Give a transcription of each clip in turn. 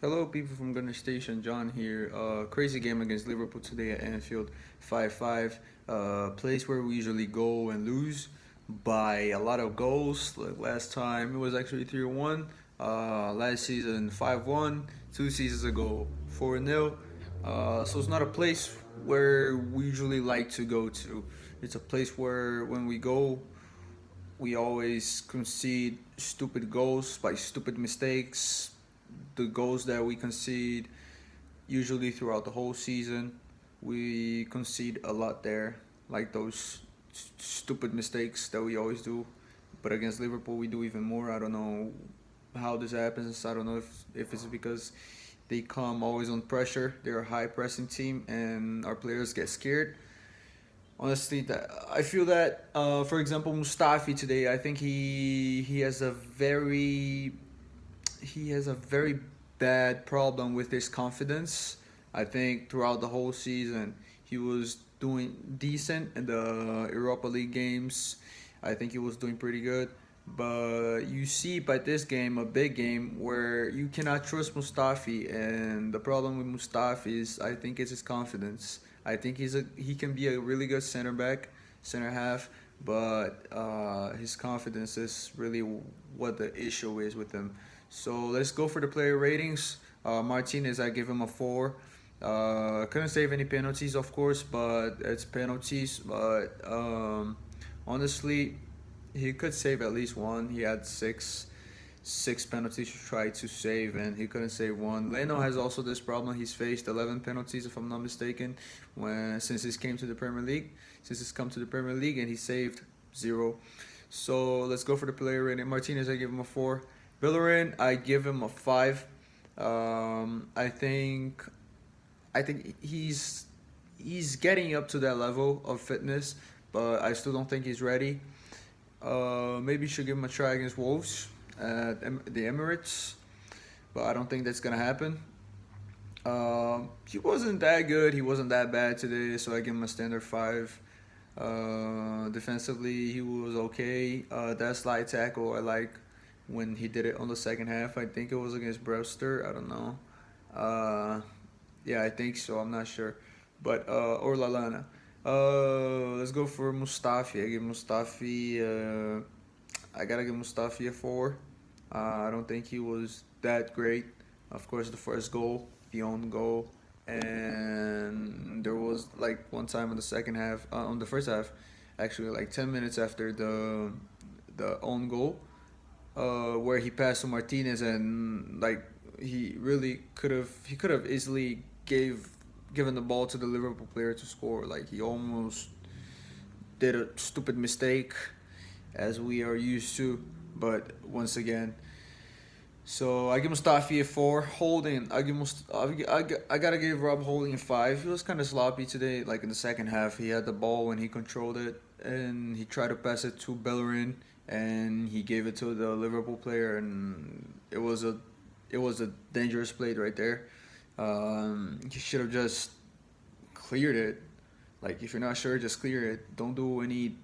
Hello, people from Gunner Station. John here. Crazy game against Liverpool today at Anfield, 5-5. Place where we usually go and lose by a lot of goals. Like last time, it was actually 3-1. Last season, 5-1. 2 seasons ago, 4-0. So it's not a place where we usually like to go to. It's a place where when we go, we always concede stupid goals by stupid mistakes. The goals that we concede usually throughout the whole season, we concede a lot there, like those stupid mistakes that we always do. But against Liverpool, we do even more. I don't know how this happens. I don't know if it's because they come always on pressure. They're a high pressing team, and our players get scared. Honestly, that I feel that, for example, Mustafi today, I think he has a very bad problem with his confidence. I think throughout the whole season he was doing decent in the Europa League games. I think he was doing pretty good. But you see by this game, a big game, where you cannot trust Mustafi, and the problem with Mustafi is I think it's his confidence. I think he can be a really good center back, center half, but his confidence is really what the issue is with him. So let's go for the player ratings. Martinez, I give him a 4. Couldn't save any penalties, of course, but it's penalties. But honestly, he could save at least one. He had six penalties to try to save, and he couldn't save one. Leno has also this problem. He's faced 11 penalties, if I'm not mistaken, since he's came to the Premier League. Since he's come to the Premier League, and he saved 0. So let's go for the player rating. Martinez, I give him a 4. Bellerin, I give him a 5. I think he's getting up to that level of fitness, but I still don't think he's ready. Maybe should give him a try against Wolves at the Emirates, but I don't think that's gonna happen. He wasn't that good. He wasn't that bad today, so I give him a standard 5. Defensively, he was okay. That slide tackle, I like when he did it on the second half. I think it was against Brewster. I don't know. Uh, yeah, I think so. I'm not sure, but or Lalana. Let's go for Mustafi. I gotta give Mustafi a 4. I don't think he was that great. Of course, the first goal, the own goal, and there was like one time in the second half, on the first half, actually like 10 minutes after the own goal, where he passed to Martinez, and like he could have easily given the ball to the Liverpool player to score. Like he almost did a stupid mistake, as we are used to. But once again, so I give Mustafi a 4. Holding, I gotta give Rob Holding a 5. He was kind of sloppy today. Like in the second half, he had the ball when he controlled it, and he tried to pass it to Bellerin, and he gave it to the Liverpool player, and it was a dangerous play right there. He should have just cleared it. Like if you're not sure, just clear it. Don't do any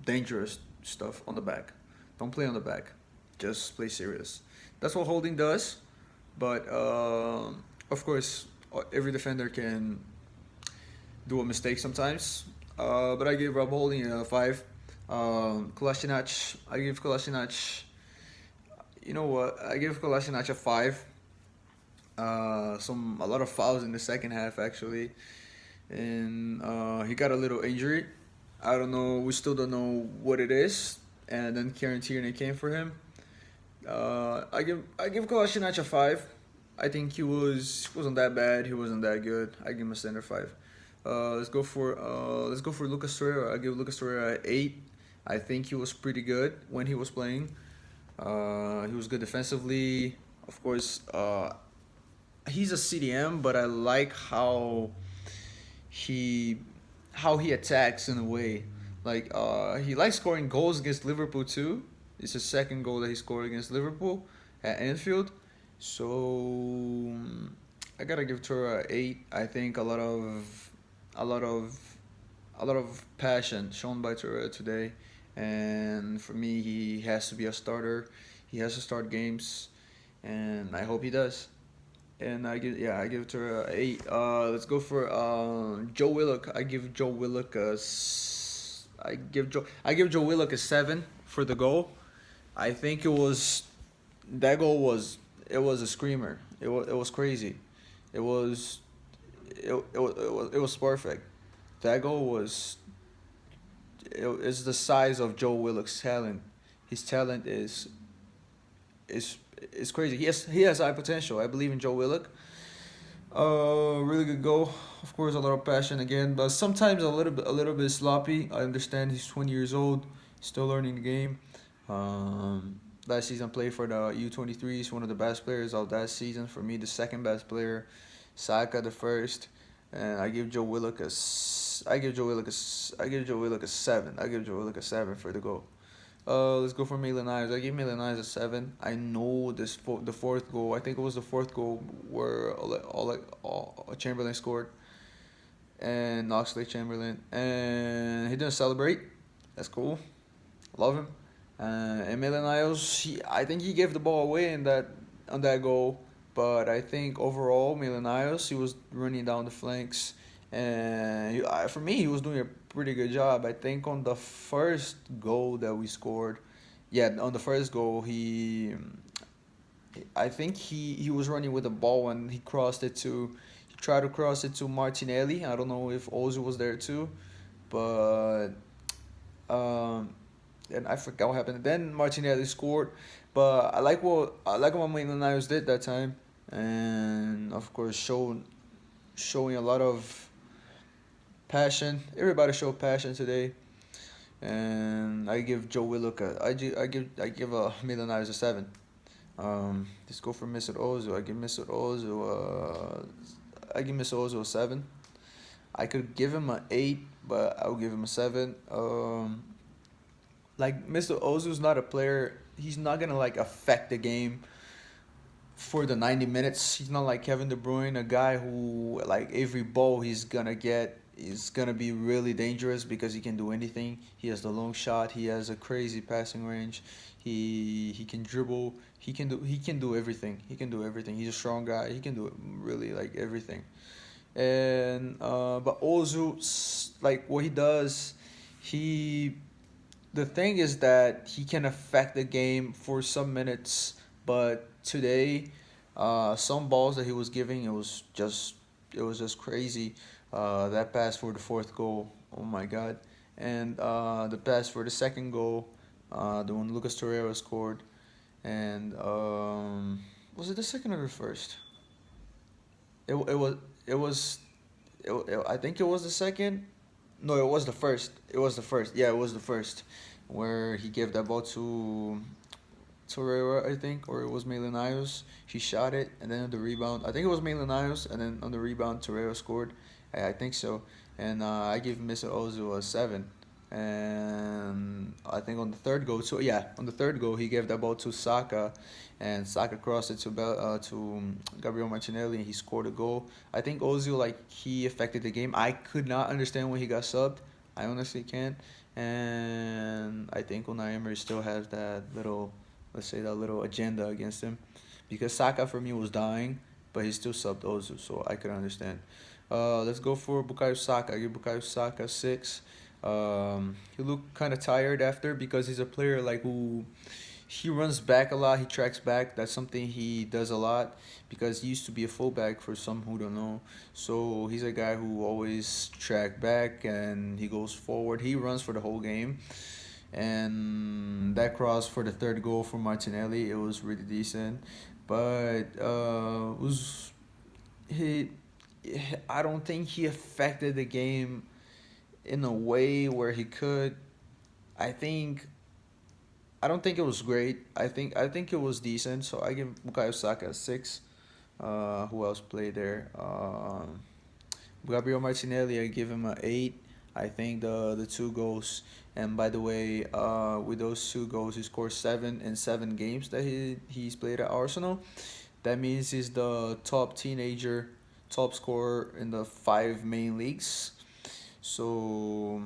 dangerous stuff on the back. Don't play on the back. Just play serious. That's what holding does. But of course, every defender can do a mistake sometimes. But I give Rob Holding a 5. Kolasinac, I give Kolasinac. You know what? I give Kolasinac a 5. A lot of fouls in the second half actually, and he got a little injury. I don't know. We still don't know what it is. And then Kieran Tierney came for him. I give Kolasinac a 5. I think he wasn't that bad. He wasn't that good. I give him a standard 5. Let's go for Lucas Torreira. I give Lucas Torreira a 8. I think he was pretty good when he was playing. He was good defensively. Of course, he's a CDM, but I like he how he attacks in a way. Like he likes scoring goals against Liverpool too. It's his second goal that he scored against Liverpool at Anfield. So I gotta give Tora 8. I think a lot of a lot of passion shown by Tora today, and for me, he has to be a starter. He has to start games, and I hope he does. and I give it to her a 8. Let's go for Joe Willock. I give Joe Willock a 7 for the goal. I think that goal was it was a screamer. It was crazy. It was it was perfect. That goal was is the size of Joe Willock's talent. His talent is is crazy. He has high potential. I believe in Joe Willock. Really good goal. Of course, a lot of passion again, but sometimes a little bit sloppy. I understand he's 20 years old, still learning the game. Last season played for the U23s, one of the best players of that season. For me, the second best player, Saka the first, and I give Joe Willock I give Joe Willock a 7. I give Joe Willock a 7 for the goal. Let's go for Maitland Niles. I give Maitland Niles a 7. I know the fourth goal. I think it was the fourth goal where all Chamberlain scored and Oxlade Chamberlain, and he didn't celebrate. That's cool. Love him. And Maitland Niles, I think he gave the ball away in that on that goal, but I think overall Maitland Niles, he was running down the flanks, and for me he was doing a pretty good job. I think on the first goal that we scored, yeah, on the first goal I think he was running with the ball and he tried to cross it to Martinelli. I don't know if Ozil was there too, but um, and I forgot what happened. Then Martinelli scored, but I like what Maitland Niles did that time, and of course showing a lot of passion. Everybody showed passion today, and I give Joe Willock I give Maitland Niles a 7. Let's go for Mr. Ozil. I give Mr. Ozil a 7. I could give him an 8, but I'll give him a 7. Like Mr. Ozil's not a player. He's not gonna like affect the game for the 90 minutes. He's not like Kevin De Bruyne, a guy who like every ball he's gonna get is gonna be really dangerous because he can do anything. He has the long shot. He has a crazy passing range. He can dribble. He can do everything. He can do everything. He's a strong guy. He can do really like everything. And but Ozil, like what he does, he the thing is that he can affect the game for some minutes, but today, some balls that he was giving, it was just crazy. That pass for the fourth goal, oh my god, and the pass for the second goal, the one Lucas Torreira scored, and was it the second or the first? It was it was I think it was the second. No, it was the first. It was the first. Yeah, it was the first, where he gave that ball to Torreira, I think, or it was Maitland Niles. He shot it, and then on the rebound, I think it was Maitland Niles, and then on the rebound, Torreira scored. I think so. And I give Mr. Ozil a 7. And I think on the third goal, so yeah, on the third goal, he gave that ball to Saka, and Saka crossed it to Gabriel Martinelli, and he scored a goal. I think Ozil, like, he affected the game. I could not understand when he got subbed. I honestly can't. And I think Unai Emery still has that little, let's say, that little agenda against him, because Saka for me was dying, but he still subbed Ozil, so I could understand. Let's go for Bukayo Saka. I give Bukayo Saka 6. He looked kind of tired after, because he's a player like who he runs back a lot. He tracks back. That's something he does a lot, because he used to be a fullback for some who don't know. So he's a guy who always track back and he goes forward. He runs for the whole game. And that cross for the third goal for Martinelli, it was really decent, but was he? I don't think he affected the game in a way where he could. I think I don't think it was great. I think it was decent. So I give Bukayo Saka a 6. Who else played there? Gabriel Martinelli, I give him a 8. I think the two goals. And by the way, with those two goals, he scored 7 in 7 games that he's played at Arsenal. That means he's the top scorer in the 5 main leagues. So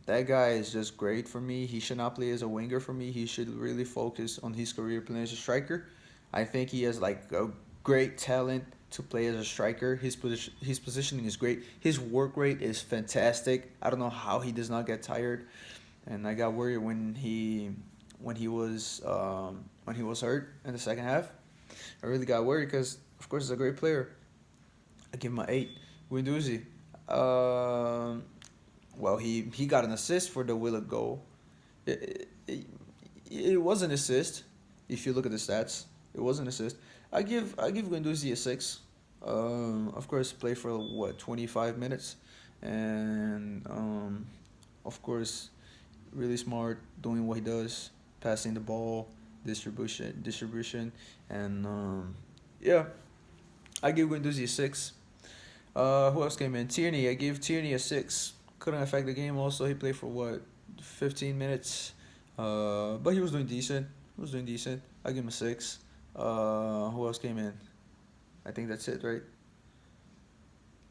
that guy is just great for me. He should not play as a winger for me. He should really focus on his career playing as a striker. I think he has like a great talent, to play as a striker. His positioning is great. His work rate is fantastic. I don't know how he does not get tired. And I got worried when he was hurt in the second half. I really got worried because of course he's a great player. I give him an 8. Guendouzi. Um, well, he got an assist for the Willock goal. It, it, it was an assist. If you look at the stats, it was an assist. I give Guendouzi a 6. Of course, play for what 25 minutes, and of course, really smart doing what he does, passing the ball, distribution, and yeah, I give Guendouzi a 6. Who else came in? Tierney. I gave Tierney a 6. Couldn't affect the game. Also, he played for what 15 minutes, but he was doing decent. He was doing decent. I give him a 6. Who else came in? I think that's it, right?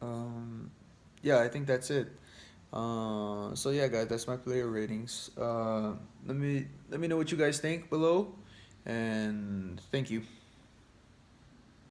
Um, yeah, I think that's it. So yeah, guys, that's my player ratings. Let me know what you guys think below, and thank you.